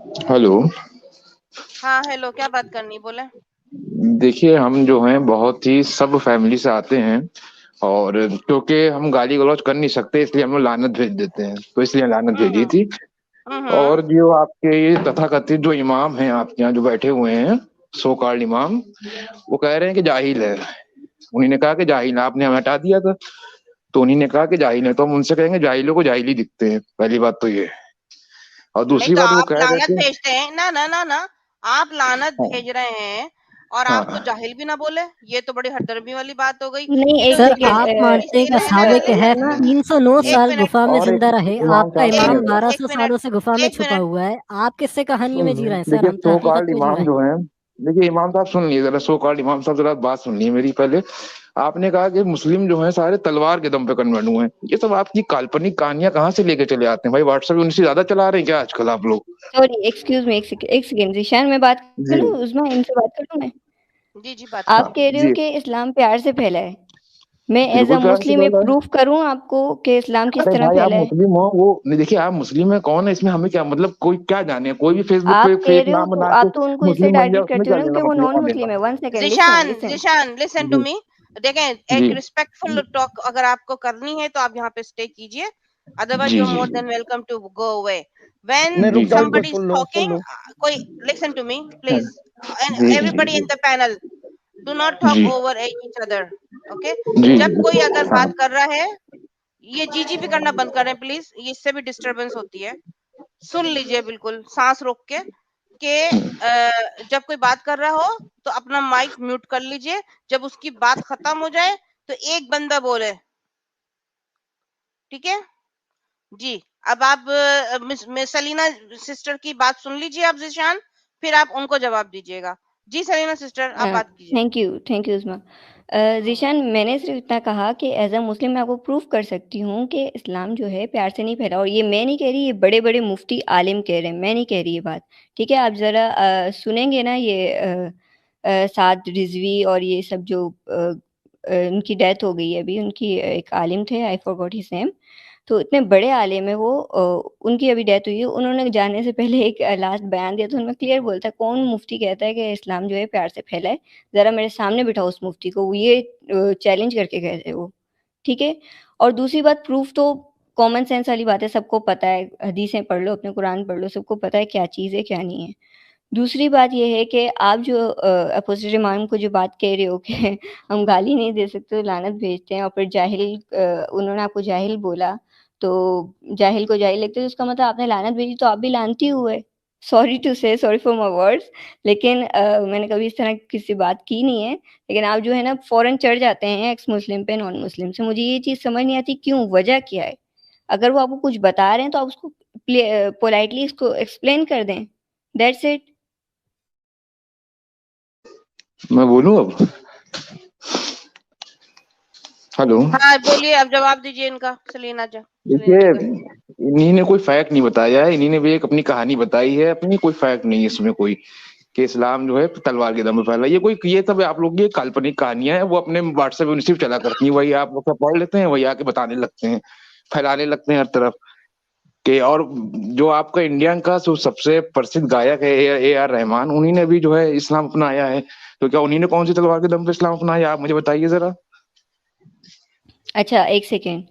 Hello. हाँ, hello, क्या बात करनी बोले? देखिए, हम जो हैं बहुत ही सब फैमिली से आते हैं। और क्योंकि हम गाली गलौज कर नहीं सकते, इसलिए हम लोग लानत भेज देते हैं, तो इसलिए लानत हम्म भेजी थी। और हम्म जो आपके ये तथाकथित जो इमाम हैं आपके यहाँ जो बैठे हुए हैं, सो कॉल्ड इमाम, वो कह रहे हैं कि जाहिल है। उन्हीं ने कहा कि जाहिल है, आपने हमें हटा दिया था। तो उन्हीं ने कहा कि जाहिल है, तो हम उनसे कहेंगे जाहिलों को जाहिल ही दिखते हैं, पहली बात तो ये। और नहीं दूसरी तो बात वो आप कह रहे लानत थे। भेजते हैं ना ना ना ना। आप लानत हाँ। भेज रहे हैं और आपको हाँ। जाहिल भी ना बोले। ये तो बड़ी हठधर्मी वाली बात हो गई। नहीं, ये एक तो सर, सेकेंड। आप मानते हैं कि सुनिए साहबे पहले। कहफ सुनो। 309 जी। एक साल मिनट। गुफा में और एक जिंदा रहे, इमाम आपका साहब एक इमाम सुनिए जरा। 1200 एक मिनट। सालों से गुफा में एक छुपा मिनट। हुआ है। आप किससे कहानी में जी रहे हैं सर? देखिए, हम तो सो हकीकत कॉल्ड में जी इमाम रहे हैं। जो है। देखिए इमाम साहब सुन लीजिए जरा, सो कॉल्ड इमाम साहब जरा बात सुन लीजिए मेरी पहले। आपने कहा कि मुस्लिम जो है सारे तलवार के दम पे कन्वर्ट हुए हैं, ये सब आपकी काल्पनिक कहानियां कहाँ से लेके चले आते हैं भाई? व्हाट्सएप उनसे ज्यादा चला रहे हैं क्या आजकल आप लोग? सॉरी, एक्सक्यूज मी, एक सेकेंड जीशान, मैं बात जी। करूँ? उस्मा, इनसे बात करूँ मैं? जी जी, बात हाँ आप कीजिए। कह रहे हो जी। कि इस्लाम प्यार से फैला है। मैं एज बिल्कुल अ प्यार से मुस्लिम बोला है। प्रूफ करूँ आपको कि इस्लाम किस अरे तरह भाई आप फैला है? मुस्लिम हो, वो नहीं, देखिए आप मुस्लिम है कौन है इसमें हमें क्या मतलब? कोई क्या जाने, कोई भी फेसबुक पे आप कह फेक रहे हो नाम तो बना के आप तो उनको इससे मुस्लिम बन जाए, टारगेट उसमें करते हो क्या ना कि लेना वो मत नॉन लेना मुस्लिम देना। है। One second, listen Zishan listen. Zishan, listen to जी। मी। देखें, एक जी। रिस्पेक्टफुल टॉक अगर आपको करनी है तो आप यहाँ पे स्टे कीजिए। अदरवाइज जी। यू आर जी। More than welcome to go away. When जी। नहीं, रुक जी। जाओ, इनको somebody is soon low, soon talking, लो। कोई लिसन टू मी हाँ। प्लीज, and जी। जी। everybody जी। in the panel, do not जी। talk over each other. Okay? जी। जब कोई अगर हाँ। बात कर रहा है, ये जी जी भी करना बंद करें प्लीज, ये इससे भी डिस्टरबेंस होती है। सुन लीजिए बिल्कुल सांस रोक के कि जब कोई बात कर रहा हो तो अपना माइक म्यूट कर लीजिए। जब उसकी बात खत्म हो जाए तो एक बंदा बोले, ठीक है जी। अब आप मिस सलीना सिस्टर की बात सुन लीजिए आप जिशान, फिर आप उनको जवाब दीजिएगा। जी सलीना सिस्टर, आप बात कीजिए। थैंक यू उस्मा। जीशान, मैंने सिर्फ इतना कहा कि एज अ मुस्लिम मैं आपको प्रूफ कर सकती हूँ कि इस्लाम जो है प्यार से नहीं फैला। और ये मैं नहीं कह रही, ये बड़े बड़े मुफ्ती आलिम कह रहे हैं, मैं नहीं कह रही ये बात। ठीक है, आप ज़रा सुनेंगे ना ये साद रिजवी और ये सब जो उनकी डेथ हो गई है अभी। उनकी एक आलिम थे, आई फॉरगॉट हिज नेम। तो इतने बड़े आलिम है वो, उनकी अभी डेथ हुई है। उन्होंने जाने से पहले एक लास्ट बयान दिया, तो उनमें क्लियर बोलता है कौन मुफ्ती कहता है कि इस्लाम जो है प्यार से फैला है। ज़रा मेरे सामने बिठाओ उस मुफ्ती को, वो ये चैलेंज करके गए थे वो। ठीक है। और दूसरी बात, प्रूफ तो कॉमन सेंस वाली बात है, सबको पता है। हदीसें पढ़ लो, अपने कुरान पढ़ लो, सबको पता है क्या चीज़ है क्या नहीं है। दूसरी बात ये है कि आप जो अपोजिट इमाम को जो बात कह रहे हो कि हम गाली नहीं दे सकते तो लानत भेजते हैं, और फिर जाहिल उन्होंने आपको जाहिल बोला, तो जाहिल को जाहिल लगते, तो उसका मतलब आपने लानत भेजी तो आप भी लानती हुए। सॉरी टू से, सॉरी फॉर माय वर्ड्स, लेकिन मैंने कभी इस तरह किसी से बात की नहीं है। लेकिन आप जो है ना फौरन चढ़ जाते हैं एक्स मुस्लिम पे, नॉन मुस्लिम से। मुझे ये चीज़ समझ नहीं आती क्यों, वजह क्या है? अगर वो आपको कुछ बता रहे हैं तो आप उसको पोलाइटली इसको एक्सप्लेन कर दें। That's it. मैं बोलूं अब? हेलो। हाँ बोलिए, अब जवाब दीजिए इनका। सलीना जा, सलीना देखिए, जी का। इन्हीं ने कोई फैक्ट नहीं बताया है, इन्हीं ने भी एक अपनी कहानी बताई है अपनी, कोई फैक्ट नहीं है इसमें कोई कि इस्लाम जो है तलवार के दम पे फैला। ये कोई, ये सब आप लोग की काल्पनिक कहानियां हैं, वो अपने व्हाट्सएप में सिर्फ चला करती हैं, वही आप लोग सब पढ़ लेते हैं, वही आके बताने लगते हैं, फैलाने लगते हैं हर तरफ के। और जो आपका इंडिया का जो सबसे प्रसिद्ध गायक है ए आर रहमान, उन्हीं ने भी जो है इस्लाम अपनाया है। तो क्या उन्हीं ने कौन सी तलवार के दम पे इस्लाम अपनाया, आप मुझे बताइए जरा। अच्छा, एक सेकेंड,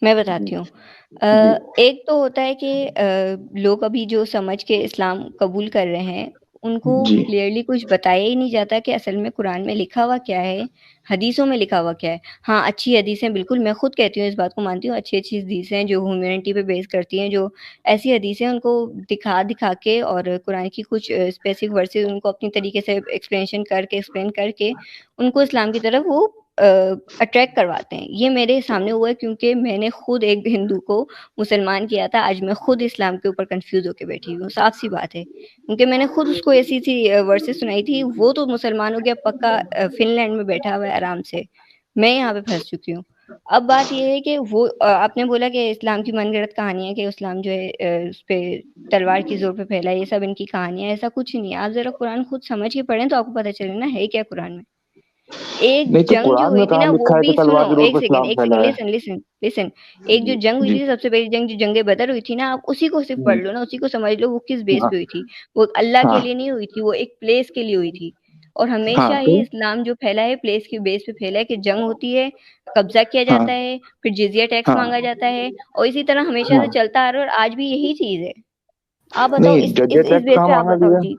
मैं बताती हूँ। जी। एक तो होता है कि लोग अभी जो समझ के इस्लाम कबूल कर रहे हैं, उनको जी। क्लियरली कुछ बताया ही नहीं जाता कि असल में कुरान में लिखा हुआ क्या है, हदीसों में लिखा हुआ क्या है। हाँ, अच्छी हदीसें, बिल्कुल मैं खुद कहती हूँ, इस बात को मानती हूँ, अच्छी अच्छी हदीसें जो ह्यूमैनिटी पे बेस करती हैं, जो ऐसी हदीसें उनको दिखा दिखा के और कुरान की कुछ स्पेसिफिक वर्सेस उनको अपनी तरीके से एक्सप्लेन करके उनको इस्लाम की तरफ वो अट्रैक्ट करवाते हैं। ये मेरे सामने हुआ है क्योंकि मैंने खुद एक हिंदू को मुसलमान किया था। आज मैं खुद इस्लाम के ऊपर कंफ्यूज होकर बैठी हुई हूँ, साफ सी बात है, क्योंकि मैंने खुद उसको ऐसी सी वर्सेस सुनाई थी। वो तो मुसलमान हो गया पक्का, फिनलैंड में बैठा हुआ है आराम से, मैं यहाँ पे फंस चुकी हूँ। अब बात ये है कि वो आपने बोला कि इस्लाम की मनगढ़ंत कहानियां, कि इस्लाम जो है उस पे तलवार की जोर पे फैला है, ये सब इनकी कहानियां, ऐसा कुछ नहीं है। आप जरा कुरान खुद समझ के पढ़ें तो आपको पता चले ना है क्या कुरान में। एक नहीं तो जंग जो कुरान हुई में थी कहाँ ना लिखा वो है भी कि तलवार सुनो, जरूर इस्लाम एक फैला सेकंड, है? Listen listen listen. एक जो जंग हुई जी थी सबसे पहली जंग, जो जंग बदर हुई थी ना, आप उसी को सिर्फ पढ़ लो ना, उसी को समझ लो वो किस बेस हाँ पे हुई थी। वो अल्लाह के हाँ लिए नहीं हुई थी, वो एक प्लेस के लिए हुई थी। और हाँ हमेशा ही तो इस्लाम जो फैला है प्लेस के बेस पे फैला है, कि जंग होती है, कब्जा किया हाँ जाता है, फिर जिजिया टैक्स हाँ मांगा जाता है, और इसी तरह हमेशा से हाँ। चलता आ रहा है, और आज भी यही चीज है। आप बताओ, नहीं, जजिया इस टैक्स बेस कहाँ पे आप मांगा बताओ गया? जी।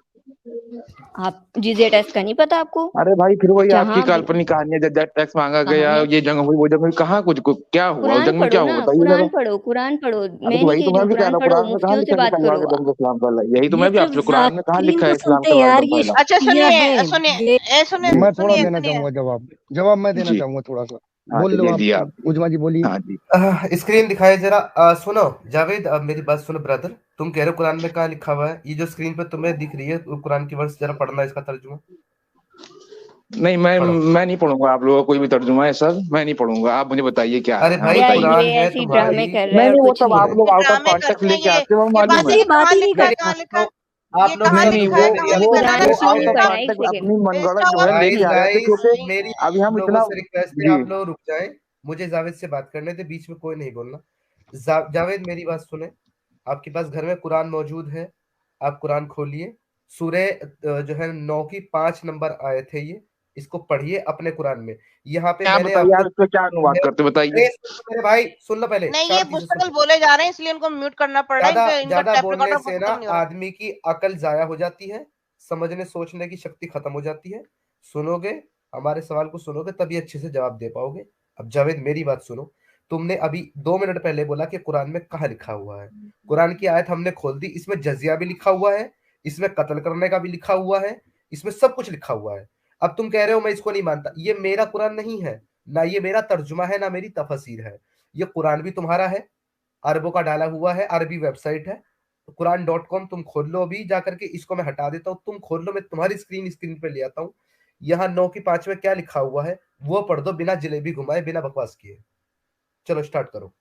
आप जिजिया टैक्स का नहीं पता आपको? अरे भाई फिर वही आपकी जहाँ भी काल्पनिक कहानी है, जजिया टैक्स मांगा गया, कहानियां, ये जंग हुई, वो जंग हुई, कहाँ कुछ क्या हुआ उस कुरान जंग में? पढ़ो क्या ना, हुआ बताइए जरा। कुरान पढ़ो, कुरान पढ़ो। अरे मैं तो नहीं वही कह तो रही मैं हूँ, भी कह रहा कुरान हूँ, पढ़ो, कुरान में कहाँ मुफ्तियों से लिखा है कि बात तलवार करो। के दम से इस्लाम फैला? यही तो ये मैं भी तो आपसे, कुरान में कहाँ जाकिर लिखा है को इस्लाम सुनते हैं तलवार यार, दम ये फैला? अच्छा शक्तियां सुनिए हैं सुनिए ये। सुनिए मैं थोड़ा सुनिए देना सुनिए चाहूंगा जवाब मैं देना जी चाहूंगा थोड़ा सा। हाँ बोल लो चलिए आप, जी आप। उजमा जी बोलिए। हाँ जी। स्क्रीन दिखाए जरा। सुनो जावेद, अब मेरी बात सुनो ब्रदर। तुम कह रहे हो कुरान में कहाँ लिखा हुआ है? ये जो स्क्रीन पे तुम्हें दिख रही है वो कुरान की वर्स, जरा पढ़ना इसका तर्जुमा नहीं पढ़ो। मैं नहीं पढ़ूंगा आप लोगों का कोई भी तर्जुमा है सर, मैं नहीं पढ़ूंगा, आप मुझे बताइए क्या अरे है, हाँ भाई या बताइए। ये कुरान है ऐसे ही ड्रामे तुम्हारी। कर रहा है नहीं और नहीं, वो कुछ सब नहीं आप है। लोग ये आउट ऑफ ड्रामे कॉन्टेक्ट करते हैं लेके आते हो, ये मालूम बात है। ही ये बात कहाँ ही नहीं लिखा है मेरी कहाँ करता। लिखा है आप ये लोग कहाँ नहीं सब नहीं, लिखा है मेरी कहाँ वो लिखा है कुरान ना में वो क्यों आउट नहीं ऑफ पढ़ा? एक कॉन्टेक्ट सेकेंड, अपनी भेजता मनगढ़ंत हुआ जो है कहाँ लेके गाइस आ लिखा है रहे थे, गाइस क्योंकि मेरी अभी आप हम लोगों इतना से रिक्वेस्ट है, जी। आप लोग रुक जाए, मुझे जावेद से बात करने थे, बीच में कोई नहीं बोलना। जावेद मेरी बात सुने। आपके पास घर में कुरान मौजूद है, आप कुरान खोलिए। सूरे जो है 9 की 5 नंबर आयत है ये, इसको पढ़िए अपने कुरान में। यहाँ पे आप मैंने बताइए, आपको आप इसका क्या अनुवाद करते बताइए। अरे सुन लो मेरे भाई, सुन लो पहले, नहीं ये शांति से मुस्तकिल सुनो। बोले जा रहे हैं इसलिए इनको म्यूट करना पड़ रहा है ज्यादा इनका ज्यादा टैप बोलने रिकॉर्डर से ना खत्म नहीं हो रहा आदमी की अकल जाया हो जाती है, समझने सोचने की शक्ति खत्म हो जाती है। सुनोगे, हमारे सवाल को सुनोगे तभी अच्छे से जवाब दे पाओगे। अब जावेद मेरी बात सुनो। तुमने अभी 2 मिनट पहले बोला कि कुरान में कहाँ लिखा हुआ है। कुरान की आयत हमने खोल दी, इसमें जजिया भी लिखा हुआ है, इसमें कत्ल करने का भी लिखा हुआ है, इसमें सब कुछ लिखा हुआ है। अब तुम कह रहे हो मैं इसको नहीं मानता, ये मेरा कुरान नहीं है, ना ये मेरा तर्जुमा है, ना मेरी तफसीर है। ये कुरान भी तुम्हारा है, अरबों का डाला हुआ है, अरबी वेबसाइट है कुरान.com। तुम खोल लो अभी जाकर के, इसको मैं हटा देता हूँ, तुम खोल लो, मैं तुम्हारी स्क्रीन पे ले आता हूँ। यहाँ 9 की 5 में क्या लिखा हुआ है वो पढ़ दो, बिना जलेबी घुमाए, बिना बकवास किए। चलो स्टार्ट करो।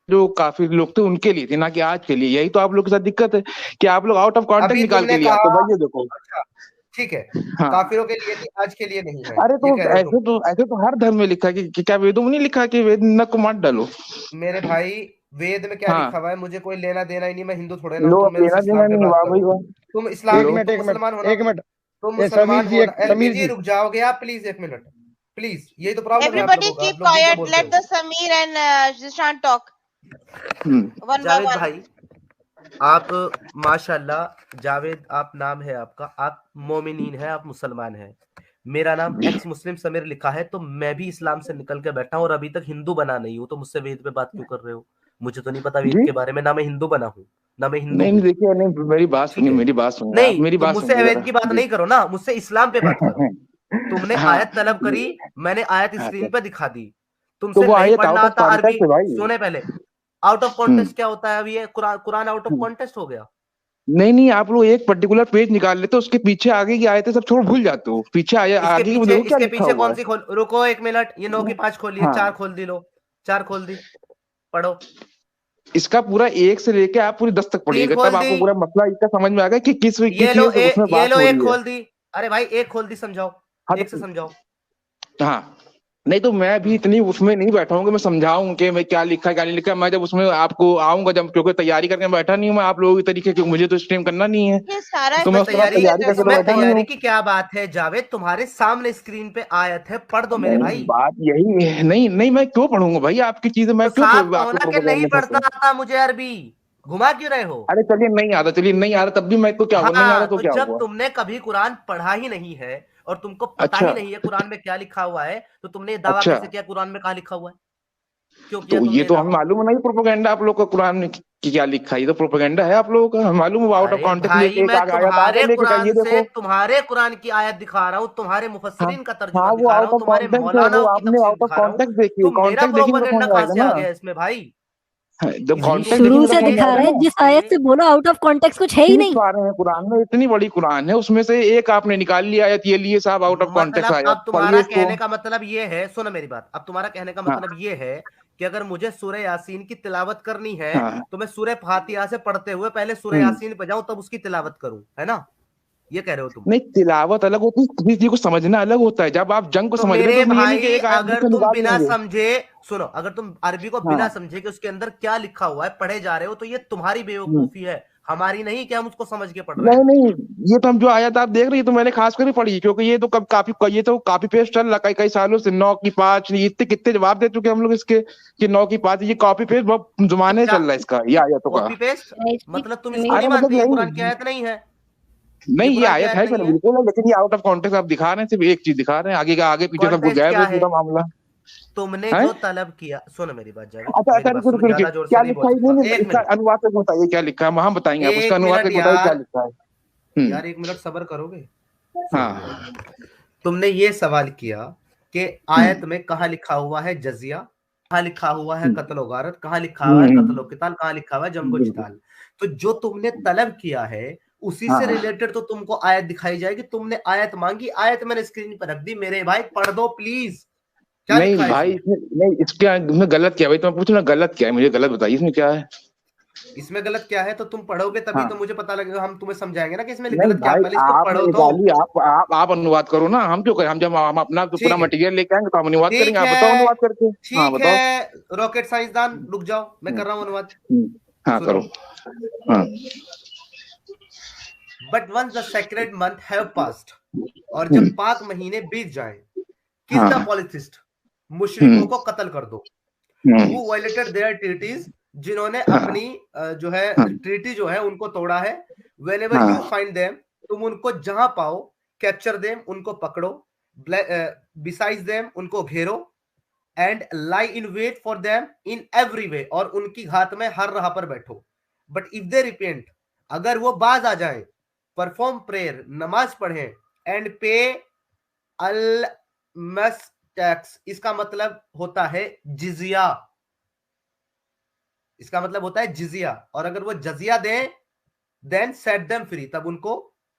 जो काफी लोग थे उनके लिए थी, ना कि आज के लिए। यही तो आप लोग के साथ दिक्कत है कि आप लोग आउट ऑफ कॉन्टेक्ट अभी निकाल तुमने के लिए आते कहा, हो। भाई ये देखो। अच्छा ठीक है, हाँ। काफिरों के लिए थी, आज के लिए नहीं है, अरे तो ये कह रहे हो तुम। ऐसे तो हर धर्म में लिखा है कि क्या वेदों में नहीं लिखा कि वेद न को मत डालो? मेरे भाई वेद में क्या हाँ लिखा हुआ है मुझे कोई लेना देना ही नहीं, मैं हिंदू थोड़े ना हूँ लो, तुम अब मेरे से लेना देना इस्लाम पे नहीं, बात वाह भाई करो। वाह। तुम इस्लाम, एक लो। मिनट तुम एक मिनट मुसलमान होना, एक मिनट तुम ए, समीर मुसलमान जी होना। समीर एलपीजी जी रुक जाओगे आप प्लीज, एक मिनट प्लीज। यही तो प्रॉब्लम है आप everybody लोगों का, keep आप लोग बीच में quiet बोलते let हो। the Samir and Zishan talk one by Javed one भाई, आप माशाल्लाह, जावेद आप नाम है आपका, आप मोमिनीन है, आप मुसलमान हैं। मेरा नाम एक्स मुस्लिम समीर लिखा है, तो मैं भी इस्लाम से निकल के बैठा हूं और अभी तक हिंदू बना नहीं हूं, तो मुझसे वेद पे बात क्यों कर रहे हो? मुझे तो नहीं पता वेद जी के बारे में, ना मैं हिंदू बना हूं, ना मैं हिंदू नहीं हूं। नहीं, देखिए नहीं, मेरी बात ठीक सुनिए, है, मेरी बात सुनिए, आप नहीं मेरी तो बात मुझसे सुनिए वेद जरा की बात जी। नहीं करो ना, मुझसे इस्लाम पे बात करो। तुमने हाँ आयत तलब करी, मैंने आयत हाँ स्क्रीन तो, पे दिखा दी। तो तुमसे वो नहीं आयत पढ़ना आउट ऑफ आता अरबी। कॉन्टेक्ट है भाई। सुने पहले, आउट ऑफ हम्म कॉन्टेक्स्ट क्या होता है? अभी ये Quran, Quran out of context हो गया? नहीं नहीं, आप लोग एक पर्टिकुलर पेज निकाल लेते हो, उसके पीछे आगे की आयतें सब छोड़ भूल जाते हो, पीछे आगे की देखो क्या इसके लिखा पीछे हुआ कौन सी खोल, रुको एक मिनट, ये 9 की 5 खोलिए, है। 4 हाँ, खोल दी, लो 4 खोल दी, पढ़ो। इसका पूरा एक से लेके आप पूरी 10 तक 3 पढ़िएगा, तब खोल दी, आपको पूरा मसला इसका समझ में आएगा कि किस ये किस लो ये उसमें ये बात लो हो एक रही है। खोल दी। अरे भाई एक खोल दी, समझाओ, हाँ एक से तो, समझाओ। हाँ नहीं तो मैं भी इतनी उसमें नहीं बैठा हूँ कि मैं समझाऊं कि मैं क्या लिखा है क्या नहीं लिखा है। मैं जब उसमें आपको आऊंगा, जब क्योंकि तैयारी करके बैठा नहीं हूँ मैं आप लोगों की तरीके की, मुझे तो स्ट्रीम करना नहीं है, ये सारा तो मैं उस तरह तैयारी करके तो इसमें बैठा नहीं तैयारी हूँ। की क्या बात है जावेद? तुम्हारे सामने स्क्रीन पे आयत है, पढ़ दो मेरे नहीं, भाई। बात यही है। नहीं नहीं, मैं क्यों पढ़ूंगा भाई आपकी चीजें, तो मैं क्यों साफ कहो आपके ना कि नहीं प्रोपेगेंडे में पढ़ता फंसूं? आता मुझे अरबी, घुमा क्यों रहे हो? अरे चलिए नहीं आता, चलिए नहीं आ रहा, तब भी मैं तो क्या हुआ, नहीं आ रहा हाँ, तो तो क्या जब हुआ? तुमने कभी कुरान पढ़ा ही नहीं है और तुमको पता अच्छा ही नहीं है कुरान में क्या लिखा हुआ है, तो तुमने ये दावा अच्छा, कैसे किया कुरान में कहाँ लिखा हुआ है? क्यों किया तो ये तुमने ये तो हमें दावा? मालूम है ना, ये प्रोपेगेंडा आप लोग का कुरान में कि क्या लिखा है, ये तो प्रोपेगेंडा है आप लोगों का, हमें मालूम है। आउट ऑफ अरे कॉन्टेक्ट भाई, लेके एक मैं आगे आयत आगे तुम्हारे लेके का, कुरान ये से देखो। तुम्हारे कुरान की आयत दिखा रहा हूं, तुम्हारे हाँ मुफस्सिरीन का तर्जुमा हाँ, वो दिखा रहा आउट हूं, ऑफ तुम्हारे कॉन्टेक्ट है, वो मौलानाओं की आपने तफसीर आउट ऑफ दिखा रहा हूं। कॉन्टेक्ट देखिए, तो मेरा कॉन्टेक्ट देखेंगे तो समझ प्रोपेगेंडा में कहां आएगा से आ ना। गया इसमें भाई? हाँ, जब कॉन्टेक्ट शुरू देखेंगे तो से समझ में दिखा आएगा रहे हैं, ना। जिस आयत से बोलो आउट ऑफ कॉन्टेक्स्ट कुछ है ही 30 नहीं। पारे हैं कुरान में, इतनी बड़ी कुरान है, उसमें से एक आपने निकाल लिया आयत, ये लिए साहब आउट ऑफ कॉन्टेक्ट मतलब आया, अब पढ़िए तुम्हारा इसको। कहने का मतलब ये है, सुनो मेरी बात, अब तुम्हारा कहने का हाँ मतलब ये है कि अगर मुझे सूरह यासीन की तिलावत करनी है हाँ तो मैं सूरह फातिहा से पढ़ते हुए पहले सूरह हम्म यासीन पे जाऊं, तब उसकी तिलावत करूं, है ना? ये कह रहे हो तुम? नहीं, तिलावत अलग होती है, किसी चीज को समझना अलग होता है। जब आप जंग को तो समझ रहे मेरे हो तो ये नहीं भाई, कि एक आयत अगर को तुम निकाल बिना देंगे। समझे, सुनो, अगर तुम अरबी को बिना समझे कि उसके अंदर क्या लिखा हुआ है पढ़े जा रहे हो, तो ये तुम्हारी बेवकूफी है, हमारी नहीं कि हम उसको समझ के पढ़ रहे नहीं हैं। नहीं, ये तो हम जो आयत आप देख रहे हैं, ये तो मैंने खास कर ही पढ़ी, क्योंकि ये तो ये तो काफी पेस्ट चल रहा कई कई सालों से। 9 की 5, इतने कितने जवाब दे चुके हम लोग इसके कि 9 की 5, ये कॉपी पेस्ट बहुत जमाने से चल रहा है इसका, ये आयतों का। कॉपी पेस्ट मतलब तुम इसको मैं नहीं अरे मतलब मानते, ये यही, कुरान की आयत नहीं है, नहीं ये कुरान की आयत आयत है नहीं क्या, है। बिल्कुल है, लेकिन ये आउट ऑफ कॉन्टेक्स्ट आप दिखा रहे हैं, सिर्फ एक चीज दिखा रहे हैं, आगे का आगे पीछे सब कॉन्टेक्स्ट गायब क्या है है? पूरा मामला तुमने है। जो तलब किया, सुनो मेरी बात जावेद, अच्छा मेरी अच्छा, बात रुको सुनो, रुको रुको, ज्यादा जोर से क्या नहीं लिखा बोल है? नहीं सकता। नहीं, एक इसका मिनट, अनुवाद करके बताइए क्या लिखा है, हम बताएंगे आप उसका एक अनुवाद मिनट करके बताइए क्या यार, लिखा है। यार एक मिनट सब्र करोगे? सुनो मेरी हाँ। बात। तुमने ये सवाल किया कि आयत में कहाँ लिखा हुआ है जजिया, कहाँ लिखा हुआ है कत्ल व गारत, कहाँ लिखा हुआ है कत्ल व किताल, कहाँ लिखा हुआ है जंग व बिल्कुल। जिताल। तो जो तुमने तलब किया है उसी हाँ से हाँ। रिलेटेड तो तुमको आयत दिखाई जाएगी। तुमने आयत मांगी, आयत मैंने स्क्रीन पर रख दी, मेरे भाई पढ़ दो प्लीज, क्या नहीं लिखा है भाई, इसमें? नहीं इसमें गलत क्या है भाई, तो मैं पूछ रहा हूँ गलत क्या है, मुझे गलत बताइए इसमें क्या है। इसमें गलत क्या है तो तुम पढ़ोगे तभी तो हाँ। मुझे पता लगेगा, हम तुम्हें समझाएंगे ना कि इसमें नहीं गलत क्या है। भाई, पहले इसको आपने पढ़ो तो। निकाली, आप अनुवाद करो ना, हम क्यों करें, हम जब हम अपना तो पूरा ठीक है, मटेरियल लेके आएंगे तो हम अनुवाद ठीक करेंगे, आप बताओ है, अनुवाद करके। हाँ ठीक बताओ। है। रॉकेट साइंसदान रुक जाओ, मैं कर रहा हूं अनुवाद। हाँ सुनो। करो। हाँ। But once the sacred month have passed, और जब पाक महीने बीत जाएं, किल द हाँ। पॉलिथिस्ट, मुशरिकों को कत्ल कर दो। हम्म। हु वायलेटेड देयर ट्रीटीज, जिन्होंने हाँ। अपनी जो है हाँ। ट्रीटी जो है उनको तोड़ा है। व्हेनेवर हाँ। यू फाइंड देम, तुम उनको जहां पाओ, कैप्चर देम, उनको पकड़ो, बिसाइड्स देम, उनको घेरो, and lie in wait for them in every way, और उनकी घात में हर राह पर बैठो। बट इफ दे रिपेंट, अगर वो बाज आ जाए, परफॉर्म प्रेयर, नमाज पढ़े, एंड पे अल मस टैक्स, इसका मतलब होता है जिजिया, इसका मतलब होता है जिजिया, और अगर वो जजिया दें, देन सेट देम फ्री, तब उनको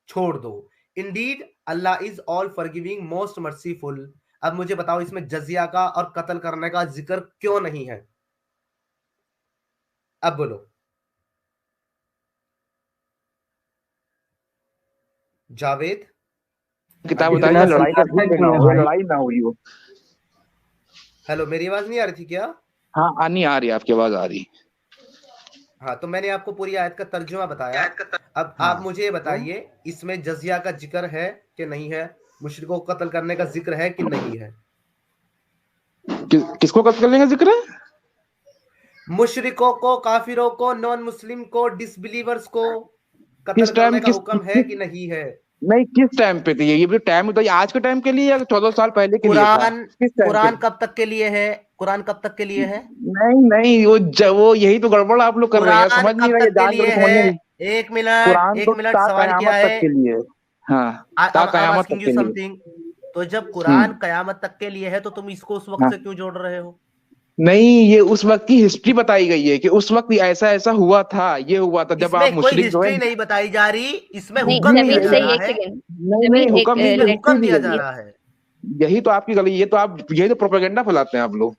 छोड़ दो। Indeed Allah is all forgiving most merciful. अब मुझे बताओ इसमें जजिया का और कत्ल करने का जिक्र क्यों नहीं है? अब बोलो जावेद। किताब अनम्यूट बताइए, कर लड़ाई का सकते जिक्र ना हो, लड़ाई ना हुई हो। हेलो, मेरी आवाज नहीं आ रही थी क्या? हाँ नहीं आ रही, आपकी आवाज आ रही। हाँ, तो मैंने आपको पूरी आयत का तर्जुमा बताया। अब हाँ। आप मुझे ये बताइए, इसमें जजिया का जिक्र है कि नहीं है, मुशरिकों को कत्ल करने का जिक्र है कि नहीं है? किसको कत्ल करने का जिक्र है? मुशरिकों को, काफिरों को, नॉन मुस्लिम को, डिसबिलीवर्स को कत्ल किस टाइम, करने का हुक्म है कि नहीं है? नहीं किस टाइम पे थी ये भी टाइम बताइए, आज के टाइम के लिए या 14 साल पहले के लिए था? कुरान, किस टाइम कुरान पे? कब तक के लिए है? कुरान कब तक के लिए है? नहीं नहीं, वो यही तो गड़बड़ आप लोग कर रहे हैं, कुरान समझ नहीं कब रहे, तक के जान लिए के समझ है? नहीं। एक मिनट, कुरान एक तो मिनट, ता सवाल क्या कयामत है? तक के लिए। हाँ, ता कयामत तक आस्किंग यू के लिए। समथिंग। तो जब कुरान कयामत तक के लिए है तो तुम इसको उस वक्त हाँ। से क्यों जोड़ रहे हो? नहीं, ये उस वक्त की हिस्ट्री बताई गई है कि उस वक्त ऐसा ऐसा हुआ था, ये हुआ था जब आप इसमें कोई मुशरिक जो है। हिस्ट्री नहीं बताई जा रही, इसमें नहीं हुक्म दिया समीर जा सही, रहा एक है। सेकेंड नहीं नहीं, समीर, एक हुक्म नहीं, इसमें हिस्ट्री हुक्म दी दिया गई जा है। रहा है। यही तो आपकी गलती, यही तो प्रोपेगेंडा फैलाते हैं आप लोग।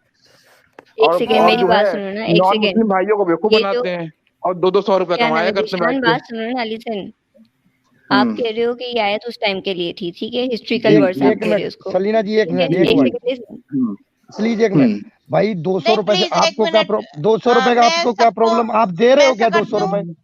एक और सेकेंड और मेरी जो बात है सुनो ना, एक नॉन सेकेंड। मुस्लिम भाइयों को बेवकूफ ये जो बनाते हैं और 200 रुपए क्या नाम कमाया है, करते हैं बैठ जिशान, के। बात सुनो ना, लिसन। आप कह रहे हो कि ये आयत उस टाइम के लिए थी, ठीक है, हिस्ट्रिकल वर्ड्स आप एक कह रहे हो मिनट उसको, सलीना जी, एक ठीक है, मिनट, एक एक मिनट सेकेंड प्लीज, एक मिनट भाई। 200 नहीं रुपए से प्लीज एक आपको क्या मिनट, 200 रुपए का मैं आपको क्या सबको, प्रॉब्लम? आप दे रहे मैं हो ऐसा क्या 200 करती हूँ, रुपए?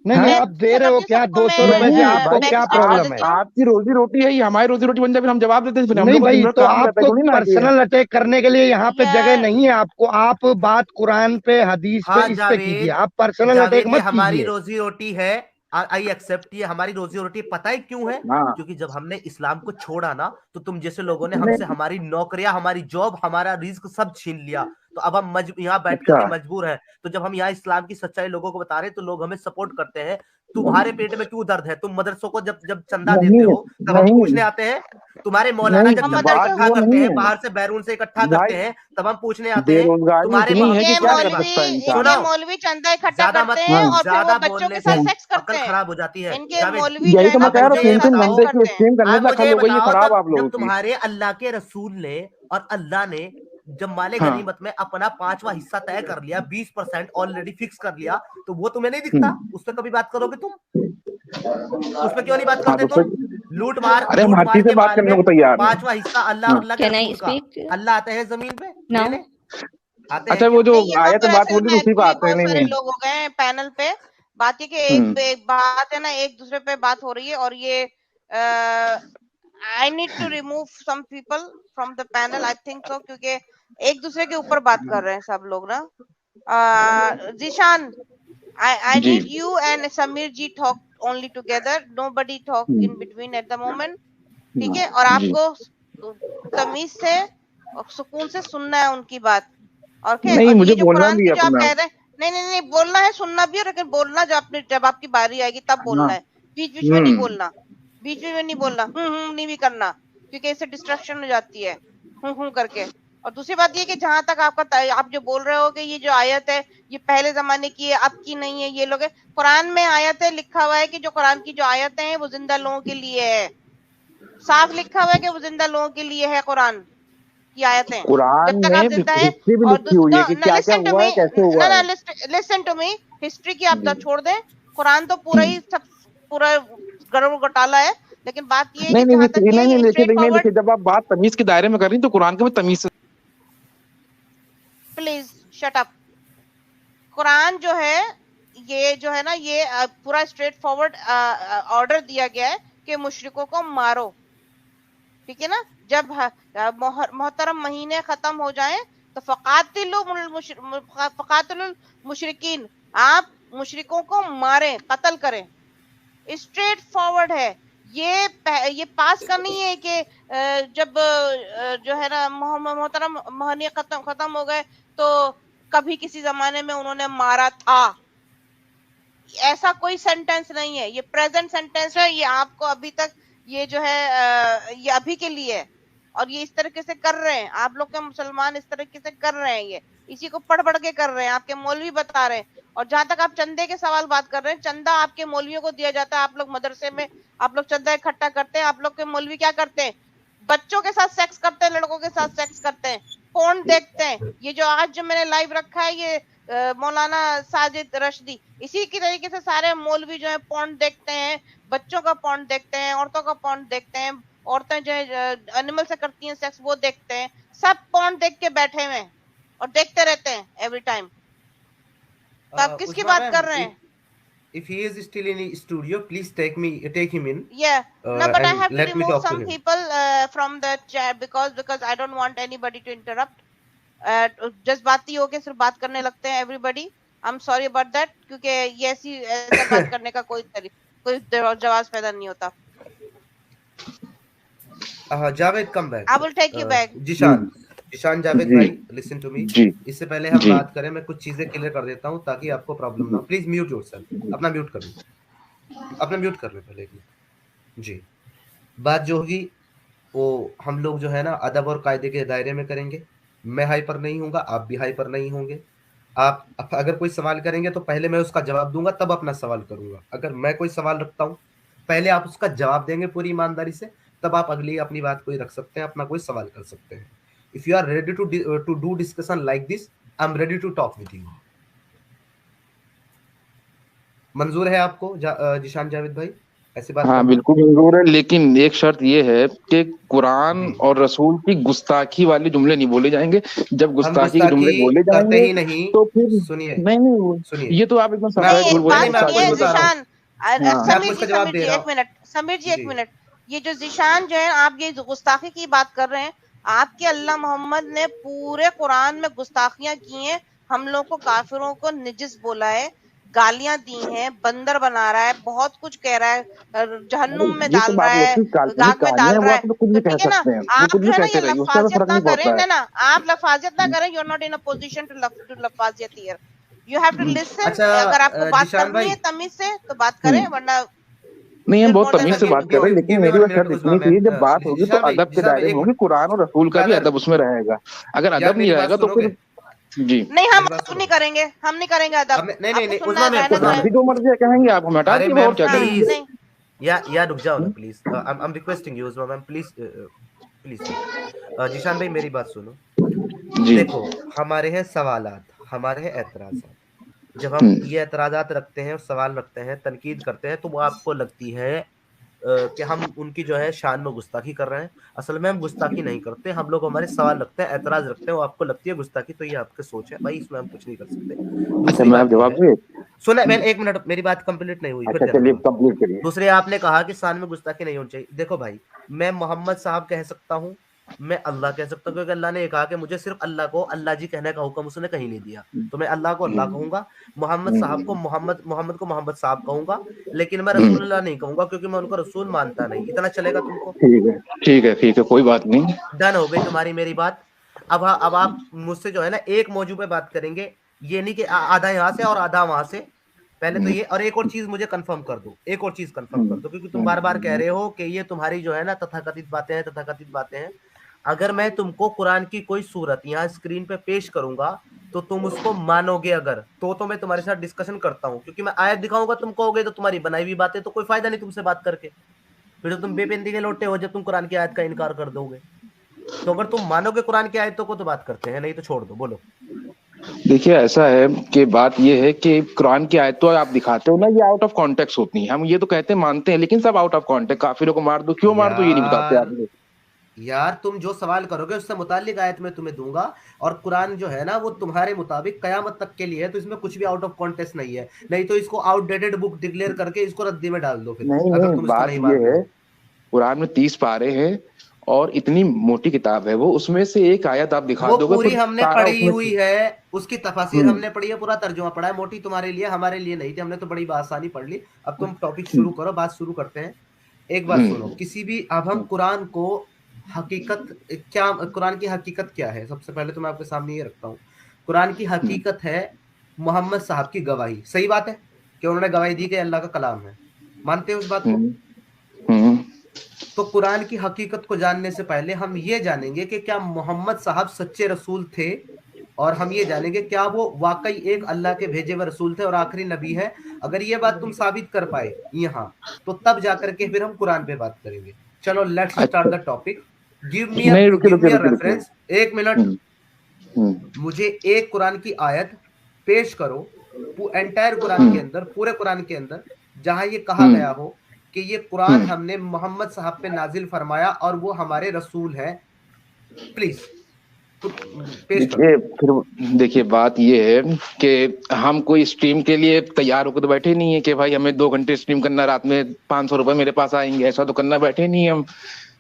नहीं नहीं, मैं आप दे ऐसा रहे हो करती हूँ क्या सबको, 200 मैं रुपए से? नहीं आपको भाई, क्या नेक्स्ट स्टार्ट कर प्रॉब्लम देती है? हूँ। आपकी रोजी रोटी है, ये हमारी रोजी रोटी बन जाए, फिर हम जवाब देते हैं, फिर हम नहीं लोग को दिन भाई, भर तो काम रहता है, आपको थोड़ी ना कि पर्सनल अटैक करने के लिए यहाँ पे जगह यार नहीं है। आपको आप बात कुरान पे, हदीस पे, हाँ इस पे कीजिए, जावेद, आप पर्सनल अटैक जावेद ये मत हमारी कीजिए। रोजी रोटी है, आई एक्सेप्ट, ये हमारी रोजी रोटी। पता है क्यों है? हाँ। क्योंकि जब हमने इस्लाम को छोड़ा ना, तो तुम जैसे लोगों ने हमसे नहीं, हमारी नौकरियां, हमारी जॉब, हमारा रिस्क सब छीन लिया। तो अब हम यहाँ बैठ अच्छा। करके मजबूर हैं। तो जब हम यहाँ इस्लाम की सच्चाई लोगों को बता रहे हैं तो लोग हमें सपोर्ट करते हैं। तुम्हारे पेट में क्यों दर्द है? तुम मदरसों को जब जब चंदा नहीं देते हो तब हम नहीं पूछने आते हैं। तुम्हारे मौलाना नहीं, जब हम चंदा बात मदरसा, इकट्ठा वो करते नहीं हैं, है बाहर से बैरून से इकट्ठा भाई, करते हैं, तब हम पूछने आते हैं। बेरोजगारी तुम्हारे इतनी है कि क्या कर सकता है इंसान। इनके सुनो, मौलवी चंदा इकट्ठा ज्यादा करते मत, हैं और फिर वो ज्यादा बच्चों बोलने के से साथ सेक्स करते अकल हैं। खराब हो जाती है। इनके जावेद, मौलवी जो यही है तो ना मैं कह रहा हूँ, मुझे बच्चों के ये साथ सेम सेक्स बताओ, धंधे की करते हैं। सेम अब धंधे मुझे खल ये हो गई है बताओ, खराब जब आप लोगों जब की। तुम्हारे अल्लाह के रसूल ने और अल्लाह ने जब माले हाँ। गनीमत में अपना 5वां हिस्सा तय कर लिया, 20% ऑलरेडी फिक्स कर लिया, तो वो तुम्हें नहीं दिखता? हम्म। उस पर कभी बात करोगे तुम? उस पर क्यों नहीं बात हाँ करते तो तुम? लूटमार अरे हम हर चीज से के बात माल करने में को तैयार हैं। 5वां हिस्सा अल्लाह और अल्लाह के Can I रसूल का। speak अल्लाह आते हैं जमीन पे now? लेने, आते हैं अच्छा क्या? वो जो नहीं, यहाँ आयत पर बात ऐसे हो रही थी उसी पे एक्चुअली आते हैं। बहुत नहीं सारे नहीं लोग हो गए हैं पैनल पे। बात ये कि एक बात है ना, एक दूसरे पे बात हो रही है और ये I need to remove some people from the panel, I think so, क्योंकि एक दूसरे के ऊपर बात कर रहे हैं सब लोग ना। Zeeshan, I ji need you and Samir ji talk only together. Nobody talk in between at the moment. ठीक है? और जी आपको तमीज से और सुकून से सुनना है उनकी बात। ओके? नहीं और मुझे ये जो बोलना कुरान भी की है जो आप अपना। कह रहे हैं, नहीं, बोलना है, सुनना भी है, लेकिन बोलना जब आपकी बारी आएगी तब बोलना हाँ है। बीच-बीच में नहीं हम्म बोलना। बीच-बीच में नहीं बोलना। नहीं भी करना, क्योंकि इससे डिस्ट्रैक्शन हो जाती है। करके। और दूसरी बात ये कि जहां तक आप जो बोल रहे हो कि ये जो आयत है ये पहले जमाने की है, अब की नहीं है, ये लोग है। कुरान में आयत है, लिखा हुआ है कि जो कुरान की जो आयतें हैं वो जिंदा लोगों के लिए है। साफ लिखा हुआ है कि वो जिंदा लोगों के लिए है कुरान की आयतें। कुरान जब तक आप में जिंदा है। हिस्ट्री भी और लिखी हुई है कि क्या क्या लिसन टू हुआ मी, है कैसे हुआ है। लिसन टू मी, हिस्ट्री की आप जी छोड़ दें, कुरान तो पूरा ही सब पूरा गड़बड़ घोटाला है। लेकिन बात ये है कि नहीं नहीं जहां तक नहीं नहीं ये देखिए स्ट्रेट नहीं फॉरवर्ड, देखिए, जब आप बात तमीज के दायरे में कर रही तो कुरान के में तमीज से। Please shut up. कुरान जो है, ये जो है ना, ये पूरा स्ट्रेट फॉरवर्ड ऑर्डर दिया गया है कि मुशरिकों को मारो। ठीक है ना? जब मोहतरम महीने खत्म हो जाएं तो फकातिलुल मुशरिकीन, आप मुशरिकों को मारें, कत्ल करें। स्ट्रेट फॉरवर्ड है। ये पास का नहीं है कि जब जो है ना मोहतरम महीने खत्म हो गए तो कभी किसी जमाने में उन्होंने मारा था। ऐसा कोई सेंटेंस नहीं है, ये प्रेजेंट सेंटेंस है। ये आपको अभी तक ये जो है ये अभी के लिए है। और ये इस तरीके से कर रहे हैं आप लोग के मुसलमान, इस तरीके से कर रहे हैं। ये इसी को पढ़ के कर रहे हैं, आपके मौलवी बता रहे हैं। और जहां तक आप चंदे के सवाल बात कर रहे हैं, चंदा आपके मौलवियों को दिया जाता है। आप लोग मदरसे में आप लोग चंदा इकट्ठा करते हैं। आप लोग के मौलवी क्या करते हैं? बच्चों के साथ सेक्स करते हैं, लड़कों के साथ सेक्स करते हैं, पोर्न देखते हैं। ये जो आज जो मैंने लाइव रखा है, ये मौलाना साजिद रशदी, इसी की तरीके से सारे मौलवी जो है पोर्न देखते हैं, बच्चों का पोर्न देखते हैं, औरतों का पोर्न देखते हैं। औरतें जो है एनिमल से करती हैं सेक्स, वो देखते हैं। सब पोर्न देख के बैठे हुए हैं और देखते रहते हैं एवरी टाइम। तो आप किसकी बात कर रहे हैं? If he is still in the studio, please take him in. Yeah, no, but I and have to let me remove talk to some him. people from the chat because I don't want anybody to interrupt. जज्बाती होके सिर्फ बात करने लगते हैं everybody. I'm sorry about that, क्योंकि ये ऐसा बात करने का कोई जवाब पैदा नहीं होता। Javed, come back. I will take you back. Zeeshan Javed भाई, लिसन टू मी। इससे पहले हम बात करें, मैं कुछ चीजें क्लियर कर देता हूं ताकि आपको प्रॉब्लम ना हो। प्लीज म्यूट योरसेल्फ, अपना म्यूट कर लो, अपना म्यूट कर लो पहले जी। बात जो होगी वो हम लोग जो है ना अदब और कायदे के दायरे में करेंगे। मैं हाइपर नहीं हूँगा, आप भी हाइपर नहीं होंगे। आप अगर कोई सवाल करेंगे तो पहले मैं उसका जवाब दूंगा, तब अपना सवाल करूंगा। अगर मैं कोई सवाल रखता हूँ, पहले आप उसका जवाब देंगे पूरी ईमानदारी से, तब आप अगली अपनी बात कोई रख सकते हैं, अपना कोई सवाल कर सकते हैं। If you are ready to do discussion like this, I'm ready to talk with you. मंजूर है आपको जिशान जावेद भाई ऐसी बात? हाँ बिल्कुल मंजूर है, लेकिन एक शर्त ये है कि कुरान और रसूल की गुस्ताखी वाले जुमले नहीं बोले जाएंगे। जब गुस्ताखी के जुमले बोले जाएंगे ही नहीं, तो फिर सुनिए नहीं, ये तो आप एकदम सफाई झूठ बोल रहे हैं। समीर जी एक मिनट, ये जो जिशान जो है, आप ये गुस्ताखी की बात कर रहे हैं, आपके अल्लाह मोहम्मद ने पूरे कुरान में गुस्ताखियां की हैं। हम लोग को काफिरों को निजिस बोला है, गालियां दी हैं, बंदर बना रहा है, बहुत कुछ कह रहा है, जहन्नुम में डाल रहा है, गाग में डाल रहा है। तो ठीक है ना, आप जो है ना ये लफाजियत ना करें ना, आप लफाजियत ना करें। You are not in a position to लफाजियत here, you have to listen. अगर आपको बात करनी है तमीज से तो बात करें, वरना नहीं, हम बहुत तमीज से बात कर रहे हैं। लेकिन मेरी बात शर्त इतनी थी, जब बात होगी तो अदब के दायरे में होगी। कुरान और रसूल का भी अदब उसमें रहेगा। अगर अदब नहीं रहेगा तो फिर जी नहीं, हम नहीं करेंगे, हम नहीं करेंगे अदब। नहीं जो मर्जी कहेंगे आप, हम हटा देंगे और क्या करेंगे। या रुक जाओ ना please, I am requesting you ma'am, please Zeeshan भाई मेरी बात सुनो। देखो, हमारे हैं सवालात, हमारे हैं एतराज़ात। जब हम ये एतराज़ात रखते हैं, सवाल रखते हैं, तनकीद करते हैं, तो वो आपको लगती है कि हम उनकी जो है शान में गुस्ताखी कर रहे हैं। असल में हम गुस्ताखी नहीं करते, हम लोग हमारे सवाल रखते हैं, एतराज रखते हैं। वो आपको लगती है गुस्ताखी तो ये आपकी सोच है भाई, इसमें हम कुछ नहीं कर सकते। दूसरी बात जवाब दे सुने, मैंने 1 मिनट, मेरी बात कंप्लीट नहीं हुई। अच्छा चलिए कंप्लीट करिए। दूसरे आपने कहा कि शान में गुस्ताखी नहीं होनी चाहिए। देखो भाई, मैं मोहम्मद साहब कह सकता हूँ, मैं अल्लाह कह सकता हूँ, क्योंकि अल्लाह ने कहा कि मुझे सिर्फ अल्लाह को अल्लाह जी कहने का हुक्म उसने कहीं नहीं दिया, तो मैं अल्लाह को अल्लाह कहूंगा, मोहम्मद साहब को मोहम्मद को मोहम्मद साहब कहूंगा, लेकिन मैं रसूलुल्लाह नहीं कहूंगा, क्योंकि मैं उनको रसूल मानता नहीं। इतना चलेगा तुमको? ठीक है, कोई बात नहीं, डन हो गई तुम्हारी मेरी बात। अब आप मुझसे जो है ना एक मौजू पे बात करेंगे, ये नहीं कि आधा यहाँ से और आधा वहां से। पहले तो ये, और एक और चीज मुझे कंफर्म कर दो, एक और चीज कंफर्म कर दो, क्योंकि तुम बार बार कह रहे हो कि ये तुम्हारी जो है ना तथाकथित बातें हैं। अगर मैं तुमको कुरान की कोई सूरत यहाँ स्क्रीन पे पेश करूंगा तो तुम उसको मानोगे? अगर तो मैं तुम्हारे साथ डिस्कशन करता हूँ, क्योंकि मैं आयत दिखाऊंगा, तुम कहोगे तो तुम्हारी बनाई हुई बातें, तो कोई फायदा नहीं तुमसे बात करके, फिर तो तुम बेबंदी के लोटे हो जब तुम कुरान की आयत का इनकार कर दोगे। तो अगर तुम मानोगे कुरान की आयतों को तो बात करते हैं, नहीं तो छोड़ दो। बोलो। देखिए ऐसा है कि बात ये है कि कुरान की आयत तो आप दिखाते हो ना, ये आउट ऑफ कॉन्टेक्स्ट होती हैं। हम ये तो कहते हैं मानते हैं, लेकिन सब आउट ऑफ कॉन्टेक्स्ट। काफिरों को मार दो, क्यों मार दो ये नहीं बताते आप लोग। यार तुम जो सवाल करोगे उससे मुताल्लिक आयत में तुम्हें दूंगा, और कुरान जो है ना वो तुम्हारे मुताबिक कयामत तक के लिए है, तो इसमें कुछ भी आउट ऑफ कॉन्टेक्स्ट नहीं है। नहीं तो इसको आउटडेटेड बुक डिक्लेयर करके इसको रद्दी में डाल दो फिर। अगर तुम बात ये है, कुरान में 30 पारे हैं और इतनी मोटी किताब है वो, उसमें से एक आयत आप दिखा दोगे पूरी हमने पढ़ी हुई है, उसकी तफसीर हमने पढ़ी है, पूरा तर्जुमा पढ़ा है। मोटी तुम्हारे लिए, हमारे लिए नहीं थी, हमने तो बड़ी आसानी पढ़ ली। अब तुम टॉपिक शुरू करो, बात शुरू करते हैं। एक बात सुनो, किसी भी, अब हम कुरान को हकीकत क्या, कुरान की हकीकत क्या है? सबसे पहले तो मैं आपके सामने ये रखता हूँ, कुरान की हकीकत है मोहम्मद साहब की गवाही। सही बात है कि उन्होंने गवाही दी कि अल्लाह का कलाम है, मानते हैं उस बात को? तो कुरान की हकीकत को जानने से पहले हम ये जानेंगे कि क्या मोहम्मद साहब सच्चे रसूल थे, और हम ये जानेंगे क्या वो वाकई एक अल्लाह के भेजे हुए रसूल थे और आखिरी नबी है। अगर ये बात तुम साबित कर पाए यहाँ, तो तब जाकर के फिर हम कुरान पे बात करेंगे। चलो let's start the topic. Give me a reference. 1 minute, मुझे एक कुरान की आयत पेश करो एंटायर कुरान के अंदर, पूरे कुरान के अंदर, जहां ये कहा गया हो कि ये कुरान हमने मोहम्मद साहब पे नाजिल फरमाया और वो हमारे रसूल हैं। प्लीज देखिए बात ये है कि हम कोई स्ट्रीम के लिए तैयार होकर तो बैठे नहीं है कि भाई हमें 2 घंटे स्ट्रीम करना, रात में 500 रुपए मेरे पास आएंगे, ऐसा तो करना बैठे नहीं हम।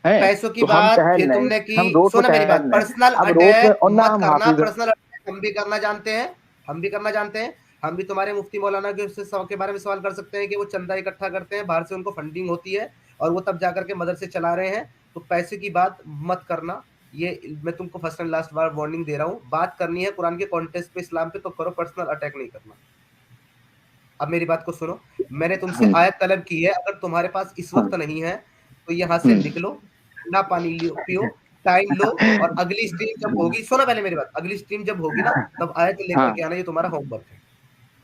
पैसों की बात फिर तुमने की, सुनो मेरी बात, पर्सनल अटैक मत करना। पर्सनल अटैक हम भी करना जानते हैं, हम भी तुम्हारे मुफ्ती मौलाना के बारे में सवाल कर सकते हैं कि वो चंदा इकट्ठा करते हैं, बाहर से उनको फंडिंग होती है और वो तब जाकर के मदरसे चला रहे हैं। तो पैसे की बात मत करना, ये मैं तुमको फर्स्ट एंड लास्ट बार वार्निंग दे रहा हूँ। बात करनी है कुरान के कॉन्टेक्स्ट पे, इस्लाम पे, तो करो, पर्सनल अटैक नहीं करना। अब मेरी बात को सुनो, मैंने तुमसे आयत तलब की है, अगर तुम्हारे पास इस वक्त नहीं है तो यहाँ से निकलो, ठंडा पानी पियो, टाइम लो, और अगली स्ट्रीम जब होगी, सुनो पहले मेरी बात, अगली स्ट्रीम जब होगी ना तब आयत लेकर के आना, ये तुम्हारा होमवर्क है।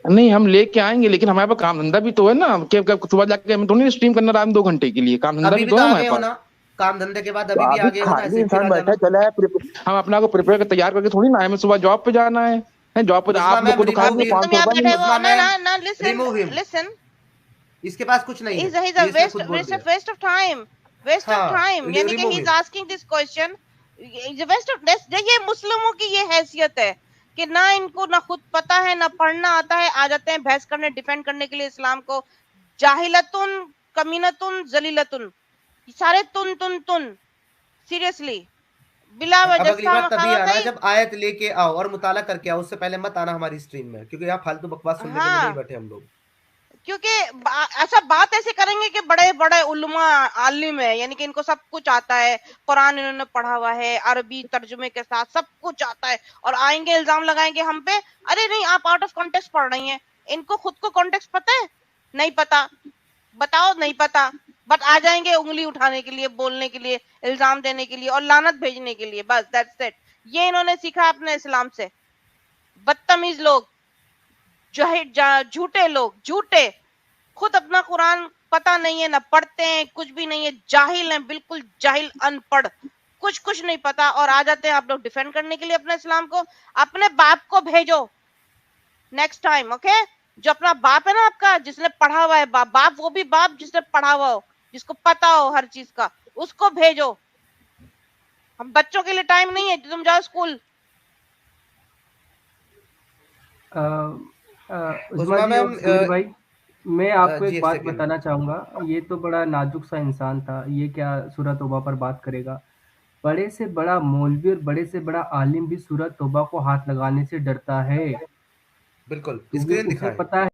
नहीं हम लेके आएंगे, लेकिन हमारे पास काम धंधा भी तो है ना, सुबह जाके हम थोड़ी स्ट्रीम करना रात में 2 घंटे के लिए, काम धंधा भी तो है हमारे पास। काम धंधे के बाद अभी भी आगे हो ना, इंसान बैठा चला है, हम अपना को प्रिपेयर कर तैयार करके थोड़ी ना, हमें सुबह जॉब पे जाना है, जॉब पे आप लोग को तो खाली 500 रुपए। लिसन, इसके पास कुछ नहीं है, वेस्ट ऑफ टाइम, यानी कि he is asking this question, waste of, देखिए मुस्लिमों की ये हैसियत है कि ना इनको ना खुद पता है ना पढ़ना आता है, आ जाते हैं बहस करने, डिफेंड करने के लिए इस्लाम को। जाहिलतुन, कमीनतुन, जलीलतुन, सारे तुन सीरियसली बिला वजह। तभी आना जब आयत लेके आओ और मुताला करके आओ, उससे पहले मत आना हमारी स्ट्रीम में, क्योंकि यहाँ फालतू बकवास सुनने के लिए नहीं बैठे हम लोग। क्योंकि ऐसा बात ऐसे करेंगे कि बड़े बड़े उलमा आलिम है, यानी कि इनको सब कुछ आता है, कुरान इन्होंने पढ़ा हुआ है अरबी तर्जुमे के साथ, सब कुछ आता है, और आएंगे इल्जाम लगाएंगे हम पे, अरे नहीं आप आउट ऑफ कॉन्टेक्स्ट पढ़ रही हैं। इनको खुद को कॉन्टेक्स्ट पता है? नहीं पता, बताओ नहीं पता, बट आ जाएंगे उंगली उठाने के लिए, बोलने के लिए, इल्जाम देने के लिए और लानत भेजने के लिए, बस दैट्स इट। ये इन्होंने सीखा अपने इस्लाम से। बदतमीज लोग, झूठे लोग, झूठे, खुद अपना कुरान पता नहीं है, ना पढ़ते हैं, कुछ भी नहीं है, जाहिल हैं, बिल्कुल जाहिल, अनपढ़, कुछ नहीं पता, और आ जाते हैं आप लोग डिफेंड करने के लिए अपने इस्लाम को। अपने बाप को भेजो नेक्स्ट टाइम, ओके? जो अपना बाप है ना आपका, जिसने पढ़ा हुआ है, बाप, वो भी बाप जिसने पढ़ा हुआ हो, जिसको पता हो हर चीज का, उसको भेजो। हम बच्चों के लिए टाइम नहीं है, तुम जाओ स्कूल। उस्मा जी और सूरज भाई, मैं आपको जी, एक एक बात सेकंड। बताना चाहूंगा। ये तो बड़ा नाजुक सा इंसान था, ये क्या सूरह तौबा पर बात करेगा? बड़े से बड़ा मौलवी और बड़े से बड़ा आलिम भी सूरह तौबा को हाथ लगाने से डरता है, बिल्कुल, क्योंकि स्क्रीन उसे दिखाएं। पता है